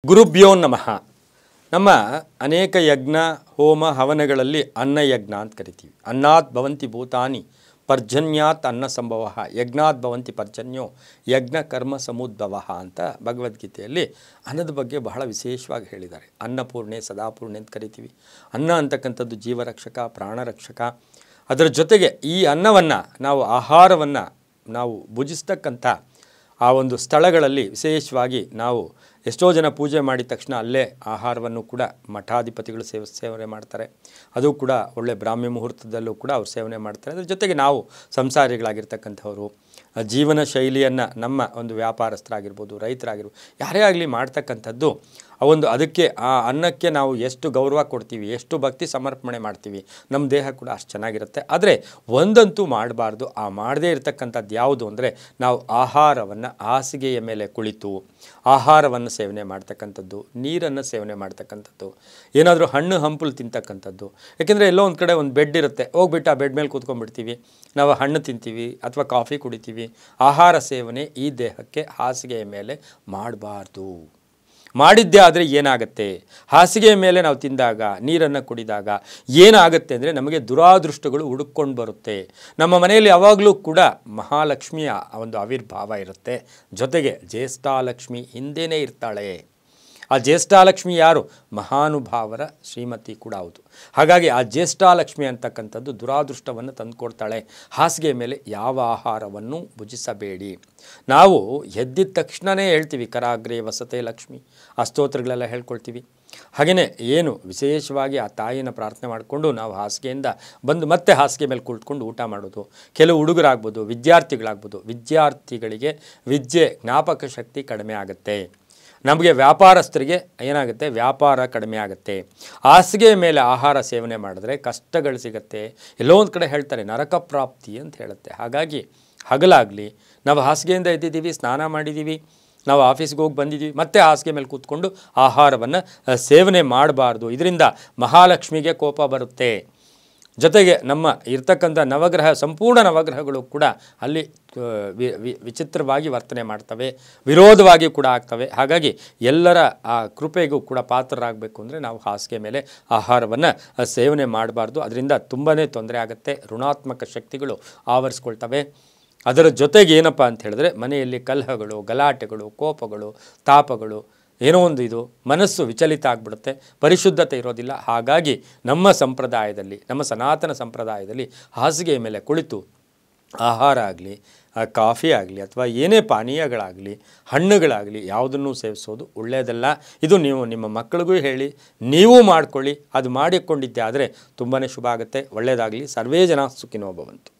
ಗುರುಭ್ಯೋ ನಮಃ. ನಮ್ಮ ಅನೇಕ ಯಜ್ಞ ಹೋಮ ಹವನಗಳಲ್ಲಿ ಅನ್ನಯಜ್ಞ ಅಂತ ಕರಿತೀವಿ. ಅನ್ನಾತ್ ಭವಂತಿ ಭೂತಾನಿ ಪರ್ಜನ್ಯಾತ್ ಅನ್ನ ಸಂಭವ, ಯಜ್ಞಾತ್ ಭವಂತಿ ಪರ್ಜನ್ಯೋ ಯಜ್ಞ ಕರ್ಮ ಸಮುದ್ಭವ ಅಂತ ಭಗವದ್ಗೀತೆಯಲ್ಲಿ ಅನ್ನದ ಬಗ್ಗೆ ಬಹಳ ವಿಶೇಷವಾಗಿ ಹೇಳಿದ್ದಾರೆ. ಅನ್ನಪೂರ್ಣೆ ಸದಾಪೂರ್ಣೆ ಅಂತ ಕರಿತೀವಿ. ಅನ್ನ ಅಂತಕ್ಕಂಥದ್ದು ಜೀವರಕ್ಷಕ, ಪ್ರಾಣರಕ್ಷಕ. ಅದರ ಜೊತೆಗೆ ಈ ಅನ್ನವನ್ನು ನಾವು ಆಹಾರವನ್ನು ನಾವು ಭುಜಿಸ್ತಕ್ಕಂಥ ಆ ಒಂದು ಸ್ಥಳಗಳಲ್ಲಿ ವಿಶೇಷವಾಗಿ ನಾವು ಎಷ್ಟೋ ಜನ ಪೂಜೆ ಮಾಡಿದ ತಕ್ಷಣ ಅಲ್ಲೇ ಆಹಾರವನ್ನು ಕೂಡ ಮಠಾಧಿಪತಿಗಳು ಸೇವನೆ ಮಾಡ್ತಾರೆ. ಅದು ಕೂಡ ಒಳ್ಳೆ ಬ್ರಾಹ್ಮಿ ಮುಹೂರ್ತದಲ್ಲೂ ಕೂಡ ಅವರು ಸೇವನೆ ಮಾಡ್ತಾರೆ. ಅದ್ರ ಜೊತೆಗೆ ನಾವು ಸಂಸಾರಿಗಳಾಗಿರ್ತಕ್ಕಂಥವರು ಜೀವನ ಶೈಲಿಯನ್ನು ನಮ್ಮ ಒಂದು ವ್ಯಾಪಾರಸ್ಥರಾಗಿರ್ಬೋದು, ರೈತರಾಗಿರ್ಬೋದು, ಯಾರೇ ಆಗಲಿ ಮಾಡ್ತಕ್ಕಂಥದ್ದು ಅದಕ್ಕೆ ಆ ಅನ್ನಕ್ಕೆ ನಾವು ಎಷ್ಟು ಗೌರವ ಕೊಡ್ತೀವಿ, ಎಷ್ಟು ಭಕ್ತಿ ಸಮರ್ಪಣೆ ಮಾಡ್ತೀವಿ, ನಮ್ಮ ದೇಹ ಕೂಡ ಅಷ್ಟು ಚೆನ್ನಾಗಿರುತ್ತೆ. ಆದರೆ ಒಂದಂತೂ ಮಾಡಬಾರ್ದು. ಆ ಮಾಡದೇ ಇರತಕ್ಕಂಥದ್ದು ಯಾವುದು ಅಂದರೆ ನಾವು ಆಹಾರವನ್ನು ಹಾಸಿಗೆಯ ಮೇಲೆ ಕುಳಿತು ಆಹಾರವನ್ನು ಸೇವನೆ ಮಾಡ್ತಕ್ಕಂಥದ್ದು, ನೀರನ್ನು ಸೇವನೆ ಮಾಡ್ತಕ್ಕಂಥದ್ದು, ಏನಾದರೂ ಹಣ್ಣು ಹಂಪಲು ತಿಂತಕ್ಕಂಥದ್ದು. ಯಾಕೆಂದರೆ ಎಲ್ಲೋ ಒಂದು ಕಡೆ ಒಂದು ಬೆಡ್ ಇರುತ್ತೆ, ಹೋಗ್ಬಿಟ್ಟು ಆ ಬೆಡ್ ಮೇಲೆ ಕೂತ್ಕೊಂಡ್ಬಿಡ್ತೀವಿ, ನಾವು ಹಣ್ಣು ತಿಂತೀವಿ ಅಥವಾ ಕಾಫಿ ಕುಡಿತೀವಿ. ಆಹಾರ ಸೇವನೆ ಈ ದೇಹಕ್ಕೆ ಹಾಸಿಗೆಯ ಮೇಲೆ ಮಾಡಬಾರ್ದು. ಮಾಡಿದ್ದೇ ಆದರೆ ಏನಾಗುತ್ತೆ, ಹಾಸಿಗೆಯ ಮೇಲೆ ನಾವು ತಿಂದಾಗ, ನೀರನ್ನು ಕುಡಿದಾಗ ಏನಾಗುತ್ತೆ ಅಂದರೆ ನಮಗೆ ದುರಾದೃಷ್ಟಗಳು ಹುಡುಕೊಂಡು ಬರುತ್ತೆ. ನಮ್ಮ ಮನೆಯಲ್ಲಿ ಯಾವಾಗಲೂ ಕೂಡ ಮಹಾಲಕ್ಷ್ಮಿಯ ಒಂದು ಆವಿರ್ಭಾವ ಇರುತ್ತೆ. ಜೊತೆಗೆ ಜ್ಯೇಷ್ಠಾಲಕ್ಷ್ಮಿ ಹಿಂದೆಯೇ ಇರ್ತಾಳೆ. ಆ ಜ್ಯೇಷ್ಠಾಲಕ್ಷ್ಮಿ ಯಾರು? ಮಹಾನುಭಾವರ ಶ್ರೀಮತಿ ಕೂಡ ಹೌದು. ಹಾಗಾಗಿ ಆ ಜ್ಯೇಷ್ಠಾಲಕ್ಷ್ಮಿ ಅಂತಕ್ಕಂಥದ್ದು ದುರಾದೃಷ್ಟವನ್ನು ತಂದುಕೊಡ್ತಾಳೆ. ಹಾಸಿಗೆ ಮೇಲೆ ಯಾವ ಆಹಾರವನ್ನು ಭುಜಿಸಬೇಡಿ. ನಾವು ಎದ್ದಿದ ತಕ್ಷಣವೇ ಹೇಳ್ತೀವಿ ಕರಾಗ್ರೇ ವಸತೆ ಲಕ್ಷ್ಮಿ, ಆ ಸ್ತೋತ್ರಗಳೆಲ್ಲ ಹೇಳ್ಕೊಳ್ತೀವಿ. ಹಾಗೆಯೇ ಏನು ವಿಶೇಷವಾಗಿ ಆ ತಾಯಿನ ಪ್ರಾರ್ಥನೆ ಮಾಡಿಕೊಂಡು ನಾವು ಹಾಸಿಗೆಯಿಂದ ಬಂದು ಮತ್ತೆ ಹಾಸಿಗೆ ಮೇಲೆ ಕುಳಿತುಕೊಂಡು ಊಟ ಮಾಡೋದು. ಕೆಲವು ಹುಡುಗರಾಗ್ಬೋದು, ವಿದ್ಯಾರ್ಥಿಗಳಾಗ್ಬೋದು, ವಿದ್ಯಾರ್ಥಿಗಳಿಗೆ ವಿದ್ಯೆ ಜ್ಞಾಪಕ ಶಕ್ತಿ ಕಡಿಮೆ ಆಗುತ್ತೆ. ನಮಗೆ ವ್ಯಾಪಾರಸ್ಥರಿಗೆ ಏನಾಗುತ್ತೆ, ವ್ಯಾಪಾರ ಕಡಿಮೆ ಆಗುತ್ತೆ. ಹಾಸಿಗೆ ಮೇಲೆ ಆಹಾರ ಸೇವನೆ ಮಾಡಿದ್ರೆ ಕಷ್ಟಗಳು ಸಿಗುತ್ತೆ. ಎಲ್ಲೋ ಒಂದು ಕಡೆ ಹೇಳ್ತಾರೆ ನರಕ ಪ್ರಾಪ್ತಿ ಅಂತ ಹೇಳುತ್ತೆ. ಹಾಗಾಗಿ ಹಗಲಾಗಲಿ ನಾವು ಹಾಸಿಗೆಯಿಂದ ಎದ್ದಿದ್ದೀವಿ, ಸ್ನಾನ ಮಾಡಿದ್ದೀವಿ, ನಾವು ಆಫೀಸ್ಗೆ ಹೋಗಿ ಬಂದಿದ್ದೀವಿ, ಮತ್ತೆ ಹಾಸಿಗೆ ಮೇಲೆ ಕೂತ್ಕೊಂಡು ಆಹಾರವನ್ನು ಸೇವನೆ ಮಾಡಬಾರ್ದು. ಇದರಿಂದ ಮಹಾಲಕ್ಷ್ಮಿಗೆ ಕೋಪ ಬರುತ್ತೆ. ಜೊತೆಗೆ ನಮ್ಮ ಇರ್ತಕ್ಕಂಥ ಸಂಪೂರ್ಣ ನವಗ್ರಹಗಳು ಕೂಡ ಅಲ್ಲಿ ವಿಚಿತ್ರವಾಗಿ ವರ್ತನೆ ಮಾಡ್ತವೆ, ವಿರೋಧವಾಗಿ ಕೂಡ ಆಗ್ತವೆ. ಹಾಗಾಗಿ ಎಲ್ಲರ ಆ ಕೃಪೆಗೂ ಕೂಡ ಪಾತ್ರರಾಗಬೇಕು ಅಂದರೆ ನಾವು ಹಾಸಿಗೆ ಮೇಲೆ ಆಹಾರವನ್ನು ಸೇವನೆ ಮಾಡಬಾರ್ದು. ಅದರಿಂದ ತುಂಬಾ ತೊಂದರೆ ಆಗುತ್ತೆ, ಋಣಾತ್ಮಕ ಶಕ್ತಿಗಳು ಆವರಿಸ್ಕೊಳ್ತವೆ. ಅದರ ಜೊತೆಗೆ ಏನಪ್ಪ ಅಂತ ಹೇಳಿದ್ರೆ ಮನೆಯಲ್ಲಿ ಕಲಹಗಳು, ಗಲಾಟೆಗಳು, ಕೋಪಗಳು, ತಾಪಗಳು, ಏನೋ ಒಂದು ಮನಸ್ಸು ವಿಚಲಿತ ಆಗಿಬಿಡುತ್ತೆ, ಪರಿಶುದ್ಧತೆ ಇರೋದಿಲ್ಲ. ಹಾಗಾಗಿ ನಮ್ಮ ಸಂಪ್ರದಾಯದಲ್ಲಿ, ನಮ್ಮ ಸನಾತನ ಸಂಪ್ರದಾಯದಲ್ಲಿ ಹಾಸಿಗೆಯ ಮೇಲೆ ಕುಳಿತು ಆಹಾರ ಆಗಲಿ, ಕಾಫಿ ಆಗಲಿ ಅಥವಾ ಏನೇ ಪಾನೀಯಗಳಾಗಲಿ, ಹಣ್ಣುಗಳಾಗಲಿ ಯಾವುದನ್ನು ಸೇವಿಸೋದು ಒಳ್ಳೆಯದಲ್ಲ. ಇದು ನೀವು ನಿಮ್ಮ ಮಕ್ಕಳಿಗೂ ಹೇಳಿ, ನೀವು ಮಾಡ್ಕೊಳ್ಳಿ. ಅದು ಮಾಡಿಕೊಂಡಿದ್ದೆ ಆದರೆ ತುಂಬಾ ಶುಭ ಆಗುತ್ತೆ. ಒಳ್ಳೆಯದಾಗಲಿ. ಸರ್ವೇ ಜನ ಸುಖಿನೋ ಭವಂತು.